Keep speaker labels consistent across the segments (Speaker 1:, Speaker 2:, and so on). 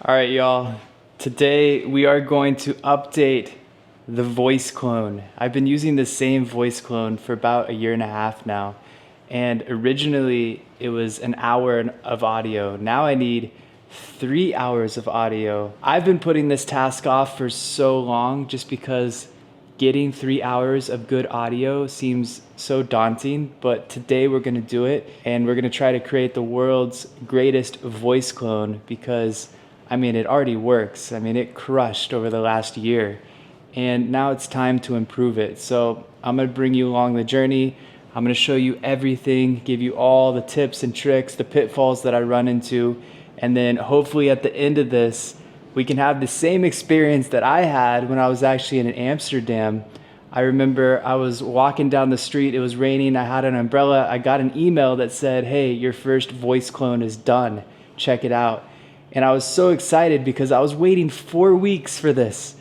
Speaker 1: All right, y'all. Today we are going to update the voice clone. I've been using the same voice clone for about 1.5 years now. And originally it was an hour of audio. Now I need 3 hours of audio. I've been putting this task off for so long just because getting 3 hours of good audio seems so daunting, but today we're gonna do it and we're gonna try to create the world's greatest voice clone because, I mean, it already works. I mean, it crushed over the last year and now it's time to improve it. So I'm gonna bring you along the journey. I'm gonna show you everything, give you all the tips and tricks, the pitfalls that I run into, and then hopefully at the end of this, we can have the same experience that I had when I was actually in Amsterdam. I remember I was walking down the street, it was raining, I had an umbrella, I got an email that said, hey, your first voice clone is done, check it out. And I was so excited because I was waiting 4 weeks for this.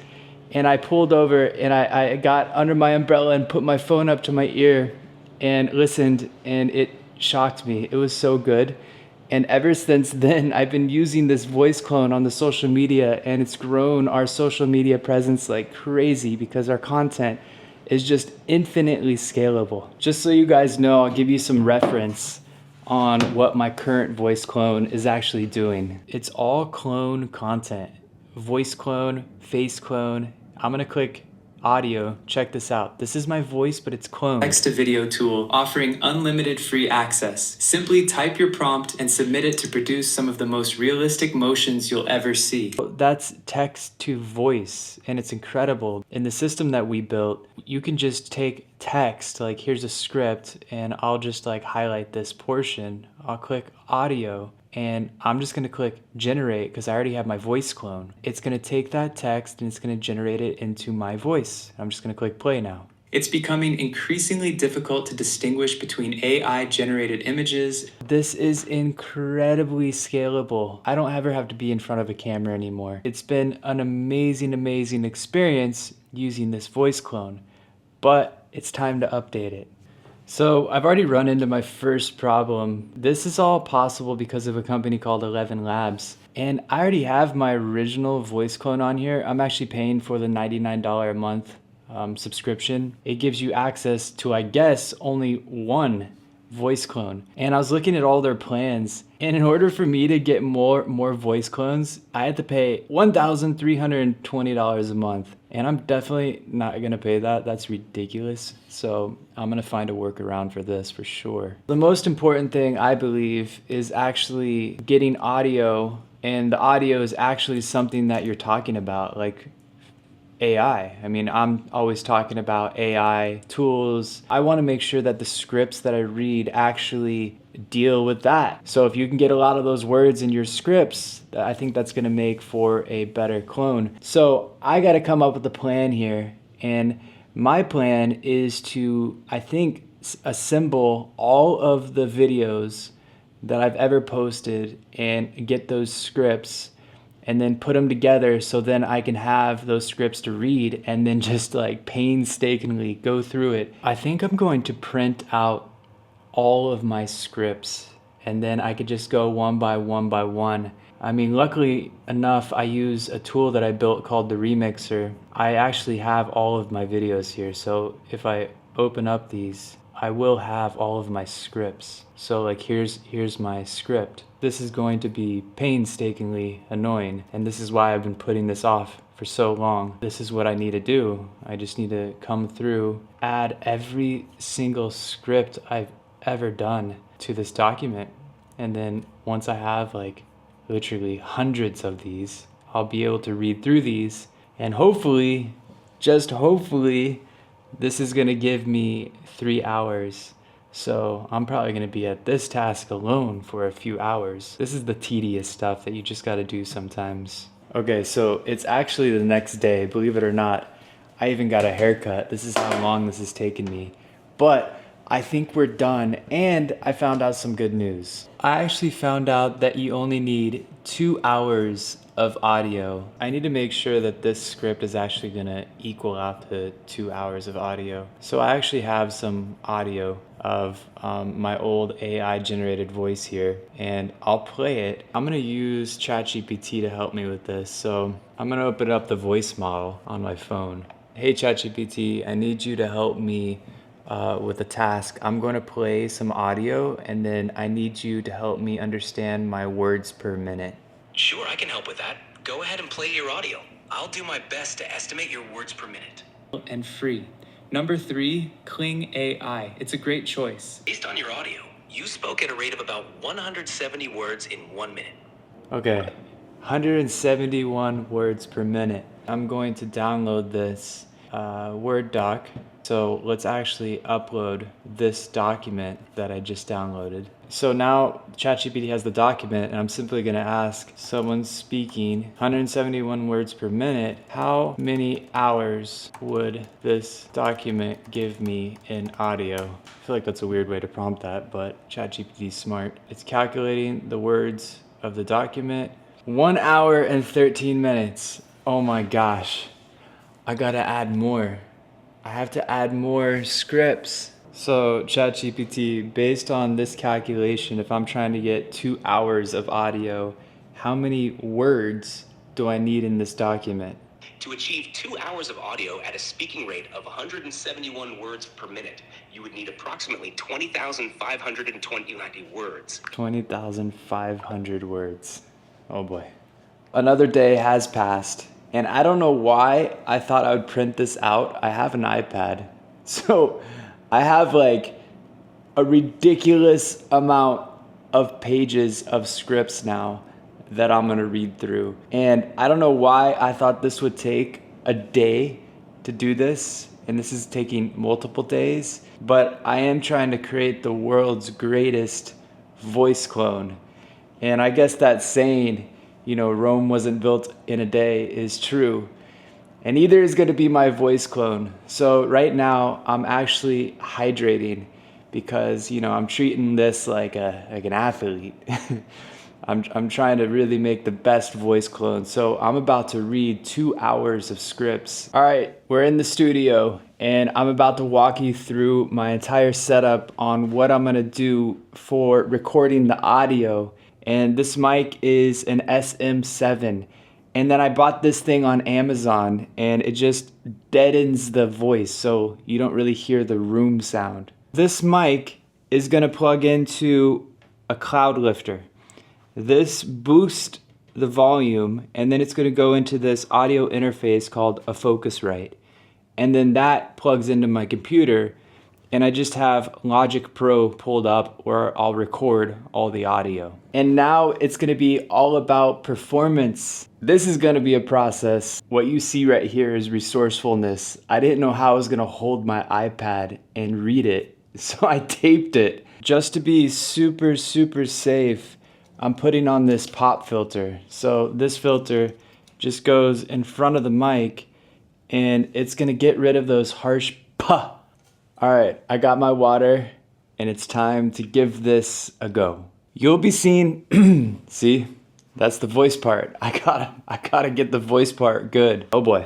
Speaker 1: And I pulled over and I got under my umbrella and put my phone up to my ear and listened, and it shocked me. It was so good. And ever since then, I've been using this voice clone on the social media, and it's grown our social media presence like crazy because our content is just infinitely scalable. Just so you guys know, I'll give you some reference on what my current voice clone is actually doing. It's all clone content. Voice clone, face clone. I'm gonna click audio. Check this out. This is my voice, but it's cloned. Text to video tool offering unlimited free access. Simply type your prompt and submit it to produce some of the most realistic motions you'll ever see. That's text to voice, and it's incredible. In the system that we built, you can just take text, like here's a script, and I'll just like highlight this portion. I'll click audio, and I'm just gonna click generate because I already have my voice clone. It's gonna take that text and it's gonna generate it into my voice. I'm just gonna click play now. It's becoming increasingly difficult to distinguish between AI generated images. This is incredibly scalable. I don't ever have to be in front of a camera anymore. It's been an amazing experience using this voice clone, but it's time to update it. So I've already run into my first problem. This is all possible because of a company called ElevenLabs. And I already have my original voice clone on here. I'm actually paying for the $99 a month subscription. It gives you access to, I guess, only one voice clone. And I was looking at all their plans, and in order for me to get more voice clones, I had to pay $1,320 a month. And I'm definitely not gonna pay that. That's ridiculous. So I'm gonna find a workaround for this for sure. The most important thing, I believe, is actually getting audio, and the audio is actually something that you're talking about, like AI. I mean, I'm always talking about AI tools. I want to make sure that the scripts that I read actually deal with that. So if you can get a lot of those words in your scripts, I think that's going to make for a better clone. So I got to come up with a plan here. And my plan is to, I think, assemble all of the videos that I've ever posted and get those scripts and then put them together so then I can have those scripts to read and then just like painstakingly go through it. I think I'm going to print out all of my scripts and then I could just go one by one. I mean, luckily enough, I use a tool that I built called the Remixer. I actually have all of my videos here, so if I open up these, I will have all of my scripts. So like here's my script. This is going to be painstakingly annoying, and this is why I've been putting this off for so long. This is what I need to do. I just need to come through, add every single script I've ever done to this document. And then once I have like literally hundreds of these, I'll be able to read through these, and hopefully, just hopefully, this is gonna give me 3 hours. So I'm probably gonna be at this task alone for a few hours. This is the tedious stuff that you just gotta do sometimes. Okay, so it's actually the next day, believe it or not. I even got a haircut. This is how long this has taken me. But I think we're done, and I found out some good news. I actually found out that you only need 2 hours of audio. I need to make sure that this script is actually gonna equal out to 2 hours of audio. So I actually have some audio of my old AI generated voice here, and I'll play it. I'm gonna use ChatGPT to help me with this. So I'm gonna open up the voice model on my phone. Hey ChatGPT, I need you to help me with a task. I'm going to play some audio, and then I need you to help me understand my words per minute.
Speaker 2: Sure, I can help with that. Go ahead and play your audio. I'll do my best to estimate your words per minute.
Speaker 1: And free. Number 3, Kling AI. It's a great choice.
Speaker 2: Based on your audio, you spoke at a rate of about 170 words in 1 minute.
Speaker 1: Okay, 171 words per minute. I'm going to download this Word doc. So let's actually upload this document that I just downloaded. So now ChatGPT has the document, and I'm simply going to ask someone speaking 171 words per minute, how many hours would this document give me in audio? I feel like that's a weird way to prompt that, but ChatGPT is smart. It's calculating the words of the document. 1 hour and 13 minutes. Oh my gosh. I gotta add more. I have to add more scripts. So ChatGPT, based on this calculation, if I'm trying to get 2 hours of audio, how many words do I need in this document?
Speaker 2: To achieve 2 hours of audio at a speaking rate of 171 words per minute, you would need approximately 20,520 words.
Speaker 1: 20,500 words. Oh boy. Another day has passed, and I don't know why I thought I would print this out. I have an iPad, so I have like a ridiculous amount of pages of scripts now that I'm gonna read through. And I don't know why I thought this would take a day to do this, and this is taking multiple days, but I am trying to create the world's greatest voice clone. And I guess that saying, Rome wasn't built in a day is true. And either is going to be my voice clone. So right now I'm actually hydrating because, I'm treating this like an athlete. I'm trying to really make the best voice clone. So I'm about to read 2 hours of scripts. All right, we're in the studio, and I'm about to walk you through my entire setup on what I'm going to do for recording the audio. And this mic is an SM7. And then I bought this thing on Amazon, and it just deadens the voice so you don't really hear the room sound. This mic is gonna plug into a cloud lifter. This boosts the volume, and then it's gonna go into this audio interface called a Focusrite. And then that plugs into my computer, and I just have Logic Pro pulled up where I'll record all the audio. And now it's gonna be all about performance. This is gonna be a process. What you see right here is resourcefulness. I didn't know how I was gonna hold my iPad and read it, so I taped it. Just to be super, super safe, I'm putting on this pop filter. So this filter just goes in front of the mic, and it's gonna get rid of those harsh puh. All right, I got my water, and it's time to give this a go. You'll be seeing, see, that's the voice part. I gotta get the voice part good. Oh boy.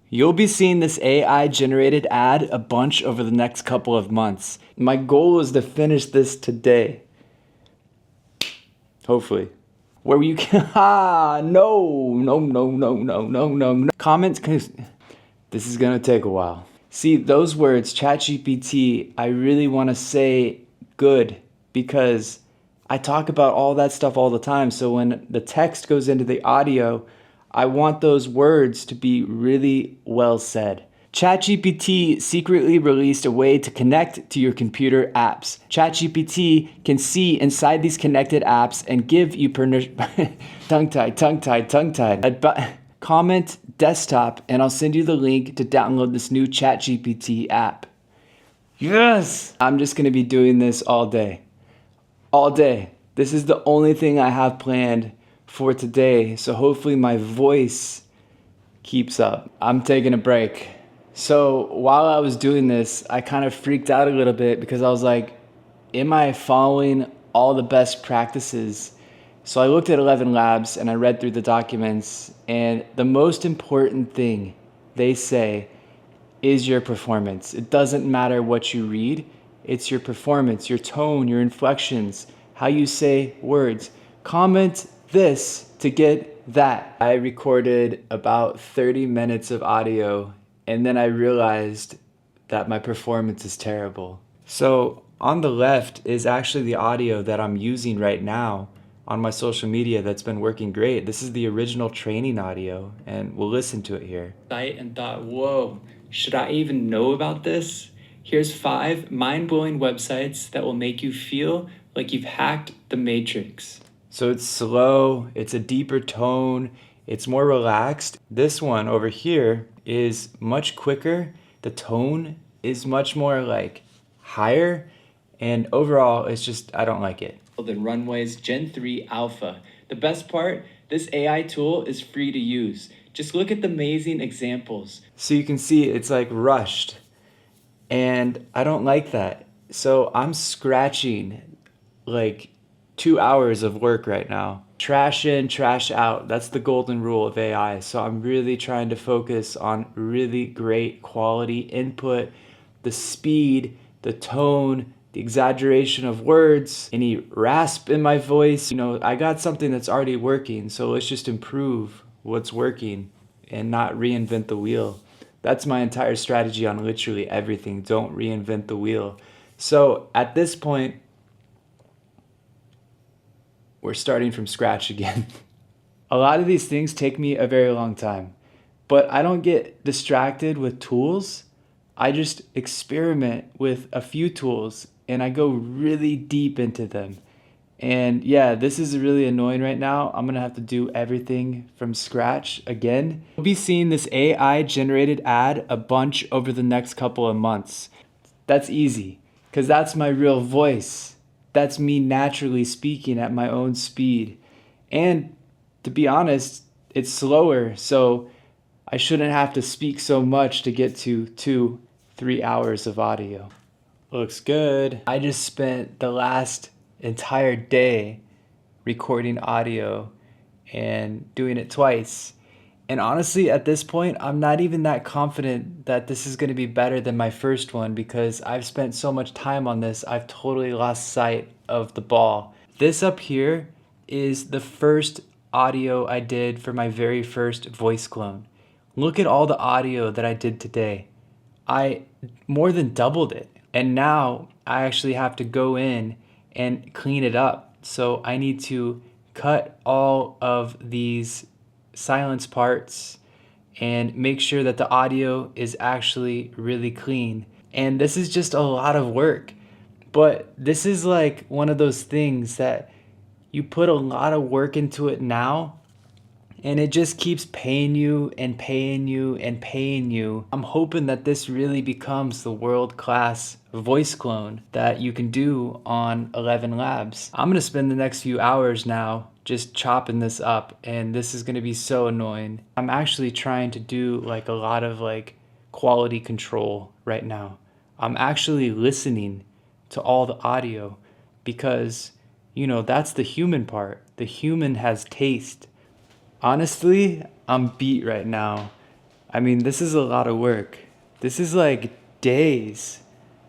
Speaker 1: You'll be seeing this AI generated ad a bunch over the next couple of months. My goal is to finish this today. Hopefully. Where you can, no. Comments, this is gonna take a while. See, those words, ChatGPT, I really wanna say good because I talk about all that stuff all the time. So when the text goes into the audio, I want those words to be really well said. ChatGPT secretly released a way to connect to your computer apps. ChatGPT can see inside these connected apps and give you tongue-tied. Comment desktop, and I'll send you the link to download this new ChatGPT app. Yes! I'm just gonna be doing this all day. All day. This is the only thing I have planned for today, so hopefully my voice keeps up. I'm taking a break. So while I was doing this, I kind of freaked out a little bit because I was like, am I following all the best practices? So I looked at ElevenLabs and I read through the documents, and the most important thing they say is your performance. It doesn't matter what you read, it's your performance, your tone, your inflections, how you say words. Comment this to get that. I recorded about 30 minutes of audio, and then I realized that my performance is terrible. So on the left is actually the audio that I'm using right now on my social media that's been working great. This is the original training audio, and we'll listen to it here. And thought, whoa, should I even know about this? Here's 5 mind-blowing websites that will make you feel like you've hacked the matrix. So it's slow, it's a deeper tone, it's more relaxed. This one over here is much quicker. The tone is much more like higher, and overall it's just, I don't like it. The Runway's Gen 3 Alpha. The best part, this AI tool is free to use. Just look at the amazing examples. So you can see it's like rushed, and I don't like that. So I'm scratching like 2 hours of work right now. Trash in, trash out. That's the golden rule of AI. So I'm really trying to focus on really great quality input, the speed, the tone, the exaggeration of words, any rasp in my voice. You know, I got something that's already working, so let's just improve what's working and not reinvent the wheel. That's my entire strategy on literally everything. Don't reinvent the wheel. So at this point, we're starting from scratch again. A lot of these things take me a very long time, but I don't get distracted with tools. I just experiment with a few tools and I go really deep into them. And yeah, this is really annoying right now. I'm gonna have to do everything from scratch again. We'll be seeing this AI generated ad a bunch over the next couple of months. That's easy, because that's my real voice. That's me naturally speaking at my own speed. And to be honest, it's slower, so I shouldn't have to speak so much to get to 2-3 hours of audio. Looks good. I just spent the last entire day recording audio and doing it twice. And honestly, at this point, I'm not even that confident that this is going to be better than my first one, because I've spent so much time on this, I've totally lost sight of the ball. This up here is the first audio I did for my very first voice clone. Look at all the audio that I did today. I more than doubled it. And now I actually have to go in and clean it up. So I need to cut all of these silence parts and make sure that the audio is actually really clean. And this is just a lot of work. But this is like one of those things that you put a lot of work into it now, and it just keeps paying you and paying you and paying you. I'm hoping that this really becomes the world-class voice clone that you can do on ElevenLabs. I'm gonna spend the next few hours now just chopping this up, and this is gonna be so annoying. I'm actually trying to do like a lot of like quality control right now. I'm actually listening to all the audio because, you know, that's the human part. The human has taste. Honestly, I'm beat right now. I mean, this is a lot of work. This is like days,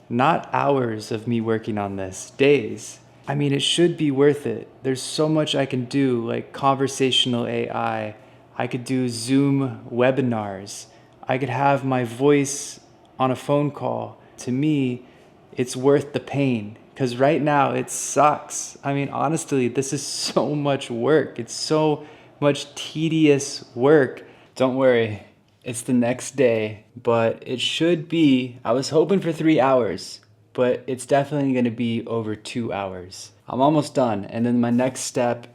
Speaker 1: not hours of me working on this, days. I mean, it should be worth it. There's so much I can do, like conversational AI. I could do Zoom webinars. I could have my voice on a phone call. To me, it's worth the pain, because right now it sucks. I mean, honestly, this is so much work. It's so much tedious work. Don't worry, it's the next day, but it should be, I was hoping for 3 hours, but it's definitely going to be over 2 hours. I'm almost done, and then my next step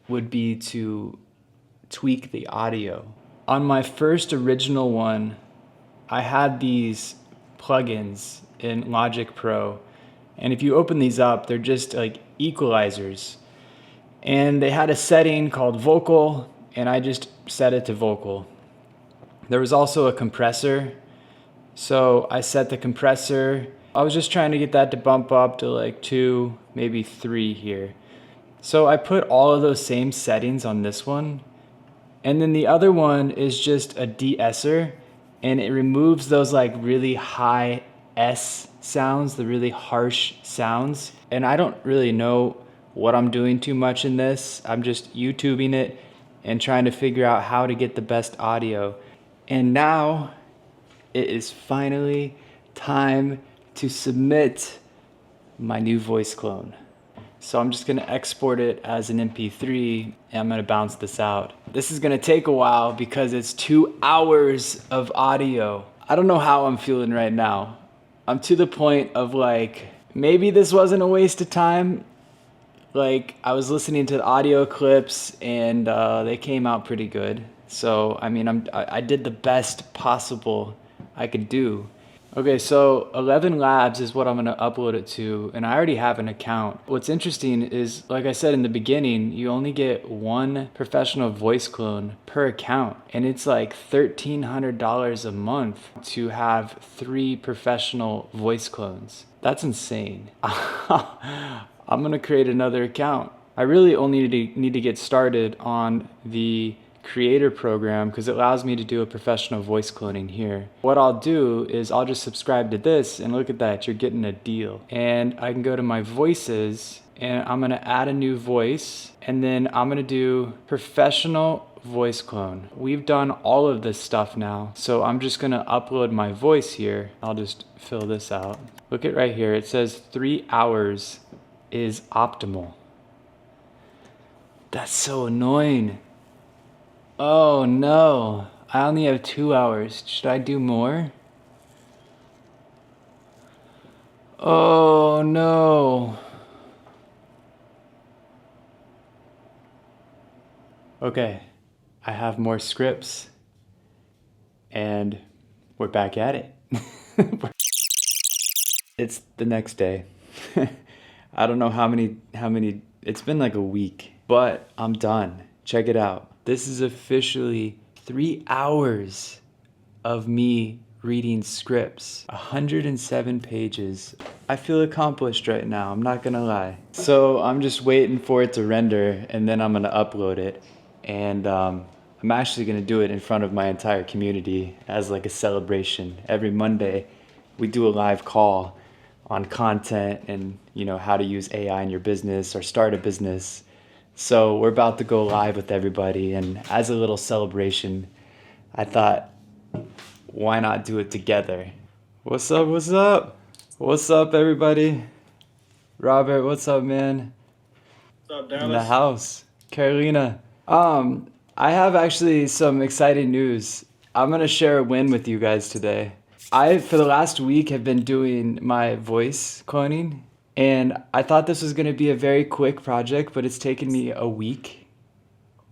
Speaker 1: would be to tweak the audio. On my first original one, I had these plugins in Logic Pro, and if you open these up, they're just like equalizers. And they had a setting called vocal, and I just set it to vocal. There was also a compressor, so I set the compressor. I was just trying to get that to bump up to like 2, maybe 3 here. So I put all of those same settings on this one. And then the other one is just a de-esser, and it removes those like really high S sounds, the really harsh sounds. And I don't really know what I'm doing too much in this. I'm just YouTubing it and trying to figure out how to get the best audio. And now it is finally time to submit my new voice clone. So I'm just gonna export it as an MP3 and I'm gonna bounce this out. This is gonna take a while because it's 2 hours of audio. I don't know how I'm feeling right now. I'm to the point of like, maybe this wasn't a waste of time. Like, I was listening to the audio clips and they came out pretty good. So, I mean, I did the best possible I could do. Okay, so ElevenLabs is what I'm gonna upload it to, and I already have an account. What's interesting is, like I said in the beginning, you only get one professional voice clone per account, and it's like $1,300 a month to have 3 professional voice clones. That's insane. I'm gonna create another account. I really only need to get started on the creator program because it allows me to do a professional voice cloning here. What I'll do is I'll just subscribe to this, and look at that, you're getting a deal. And I can go to my voices and I'm gonna add a new voice, and then I'm gonna do professional voice clone. We've done all of this stuff now, so I'm just gonna upload my voice here. I'll just fill this out. Look at right here, it says 3 hours is optimal. That's so annoying. Oh no, I only have 2 hours. Should I do more? Oh no. Okay, I have more scripts and we're back at it. It's the next day. I don't know how many, it's been like a week, but I'm done. Check it out. This is officially 3 hours of me reading scripts, 107 pages. I feel accomplished right now, I'm not gonna lie. So I'm just waiting for it to render, and then I'm gonna upload it. And I'm actually gonna do it in front of my entire community as like a celebration. Every Monday, we do a live call on content and, you know, how to use AI in your business or start a business. So we're about to go live with everybody, and as a little celebration, I thought, why not do it together? What's up, what's up? What's up, everybody? Robert, what's up, man?
Speaker 3: What's up, Dallas?
Speaker 1: In the house. Carolina. I have actually some exciting news. I'm gonna share a win with you guys today. I, for the last week, have been doing my voice cloning, and I thought this was gonna be a very quick project, but it's taken me a week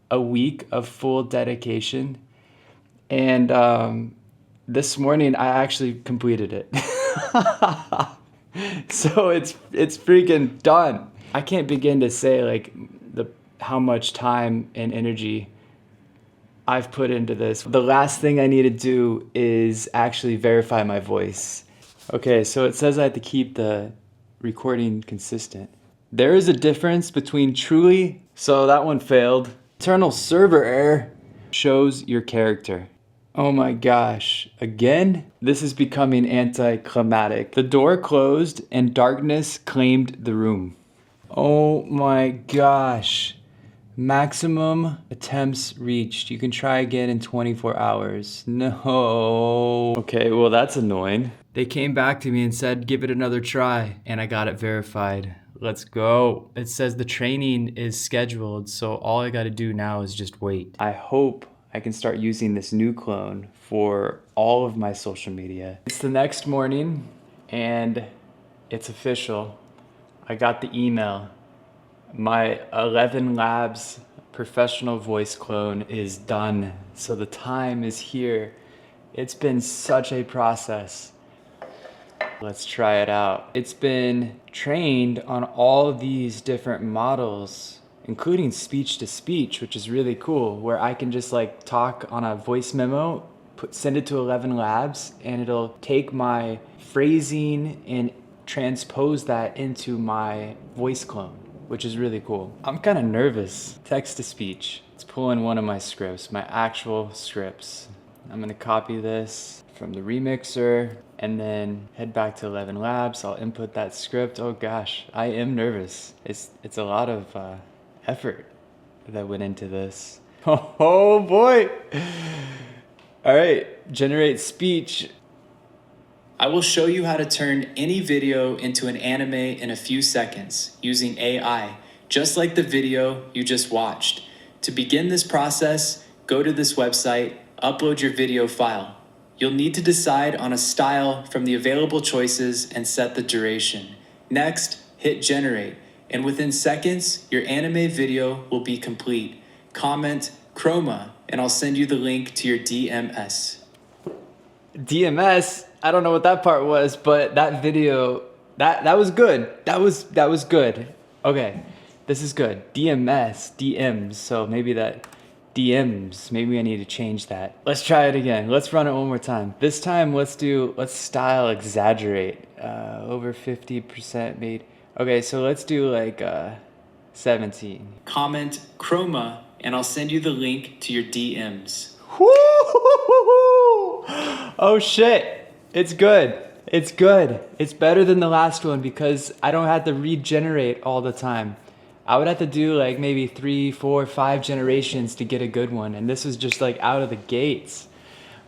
Speaker 1: of full dedication. And this morning I actually completed it. So it's freaking done. I can't begin to say like how much time and energy I've put into this. The last thing I need to do is actually verify my voice. Okay, so it says I have to keep the recording consistent. There is a difference between truly, so that one failed. Internal server error shows your character. Oh my gosh, again? This is becoming anticlimactic. The door closed and darkness claimed the room. Oh my gosh. Maximum attempts reached. You can try again in 24 hours. No. Okay, well that's annoying. They came back to me and said, give it another try, and I got it verified. Let's go. It says the training is scheduled, so all I gotta do now is just wait. I hope I can start using this new clone for all of my social media. It's the next morning, and it's official. I got the email. My ElevenLabs professional voice clone is done. So the time is here. It's been such a process. Let's try it out. It's been trained on all these different models, including speech to speech, which is really cool, where I can just like talk on a voice memo, send it to ElevenLabs, and it'll take my phrasing and transpose that into my voice clone. which is really cool. I'm kind of nervous. Text to speech. Let's pull in one of my scripts, my actual scripts. I'm gonna copy this from the remixer and then head back to ElevenLabs. I'll input that script. Oh gosh, I am nervous. It's a lot of effort that went into this. Oh boy. All right, generate speech. I will show you how to turn any video into an anime in a few seconds using AI, just like the video you just watched. To begin this process, go to this website, upload your video file. You'll need to decide on a style from the available choices and set the duration. Next, hit generate, and within seconds, your anime video will be complete. Comment Chroma, and I'll send you the link to your DMS. DMS? I don't know what that part was, but that video, that was good. That was good. Okay, this is good. DMs, so maybe that DMs, maybe I need to change that. Let's try it again. Let's run it one more time. This time, let's style exaggerate. Over 50% made. Okay, so let's do like 17. Comment Chroma, and I'll send you the link to your DMs. Oh shit. It's good. It's good. It's better than the last one because I don't have to regenerate all the time. I would have to do like maybe 3, 4, 5 generations to get a good one. And this was just like out of the gates.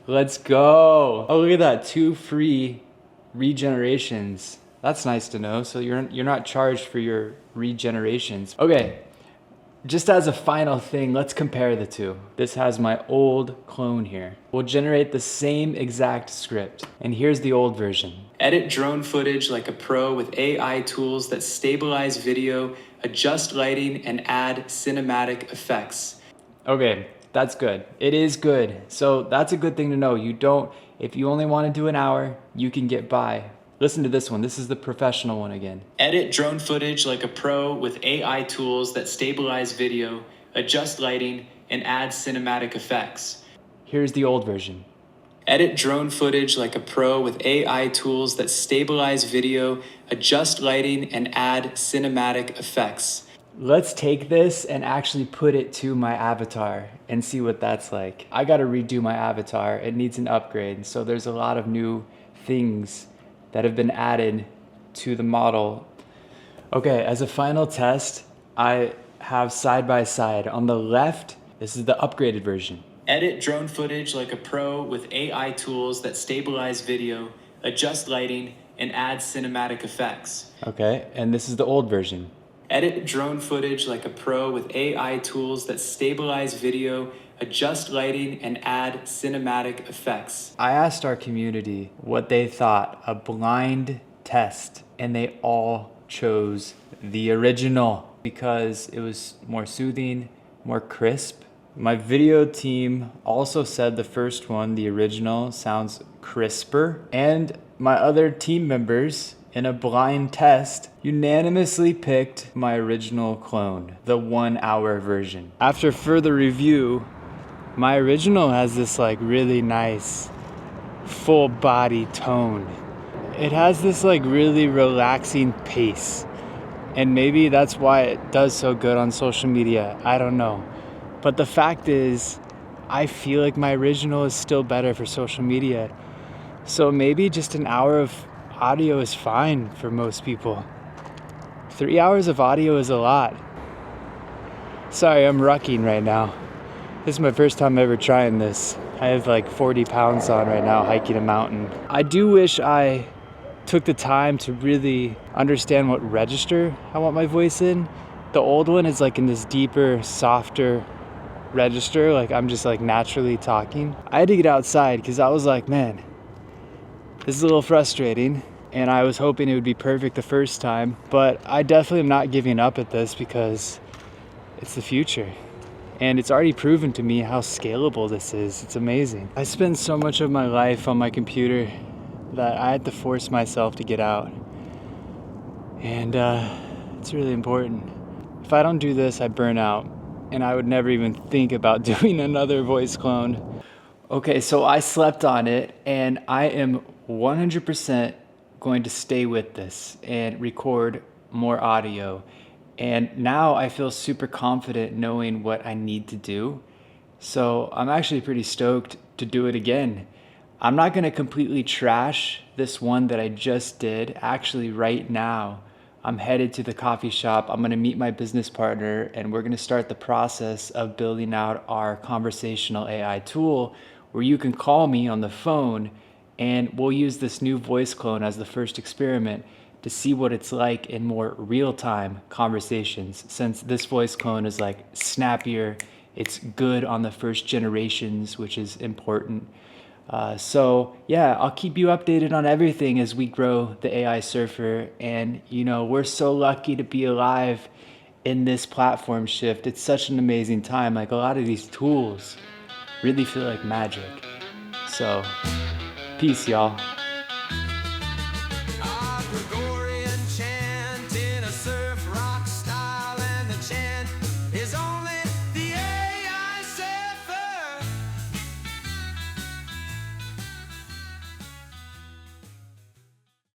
Speaker 1: Let's go. Oh, look at that. 2 free regenerations. That's nice to know. So you're not charged for your regenerations. Okay. Just as a final thing, let's compare the two. This has my old clone here. We'll generate the same exact script. And here's the old version. Edit drone footage like a pro with AI tools that stabilize video, adjust lighting, and add cinematic effects. Okay, that's good. It is good. So that's a good thing to know. If you only want to do an hour, you can get by. Listen to this one. This is the professional one again. Edit drone footage like a pro with AI tools that stabilize video, adjust lighting, and add cinematic effects. Here's the old version. Edit drone footage like a pro with AI tools that stabilize video, adjust lighting, and add cinematic effects. Let's take this and actually put it to my avatar and see what that's like. I gotta redo my avatar. It needs an upgrade. So there's a lot of new things that have been added to the model. Okay, as a final test, I have side by side. On the left, this is the upgraded version. Edit drone footage like a pro with AI tools that stabilize video, adjust lighting, and add cinematic effects. Okay, and this is the old version. Edit drone footage like a pro with AI tools that stabilize video, adjust lighting, and add cinematic effects. I asked our community what they thought, a blind test, and they all chose the original because it was more soothing, more crisp. My video team also said the first one, the original, sounds crisper, and my other team members in a blind test unanimously picked my original clone, the 1 hour version. After further review, my original has this like really nice full body tone. It has this like really relaxing pace. And maybe that's why it does so good on social media. I don't know. But the fact is, I feel like my original is still better for social media. So maybe just an hour of audio is fine for most people. 3 hours of audio is a lot. Sorry, I'm rucking right now. This is my first time ever trying this. I have like 40 pounds on right now hiking a mountain. I do wish I took the time to really understand what register I want my voice in. The old one is like in this deeper, softer register, like I'm just like naturally talking. I had to get outside because I was like, man, this is a little frustrating. And I was hoping it would be perfect the first time, but I definitely am not giving up at this because it's the future. And it's already proven to me how scalable this is. It's amazing. I spend so much of my life on my computer that I had to force myself to get out. And it's really important. If I don't do this, I burn out. And I would never even think about doing another voice clone. Okay, so I slept on it, and I am 100% going to stay with this and record more audio. And now I feel super confident knowing what I need to do. So I'm actually pretty stoked to do it again. I'm not going to completely trash this one that I just did. Actually, right now, I'm headed to the coffee shop. I'm going to meet my business partner and we're going to start the process of building out our conversational AI tool where you can call me on the phone and we'll use this new voice clone as the first experiment to see what it's like in more real-time conversations, since this voice clone is like snappier, it's good on the first generations, which is important. So yeah, I'll keep you updated on everything as we grow the AI Surfer. And we're so lucky to be alive in this platform shift. It's such an amazing time. Like, a lot of these tools really feel like magic. So peace, y'all.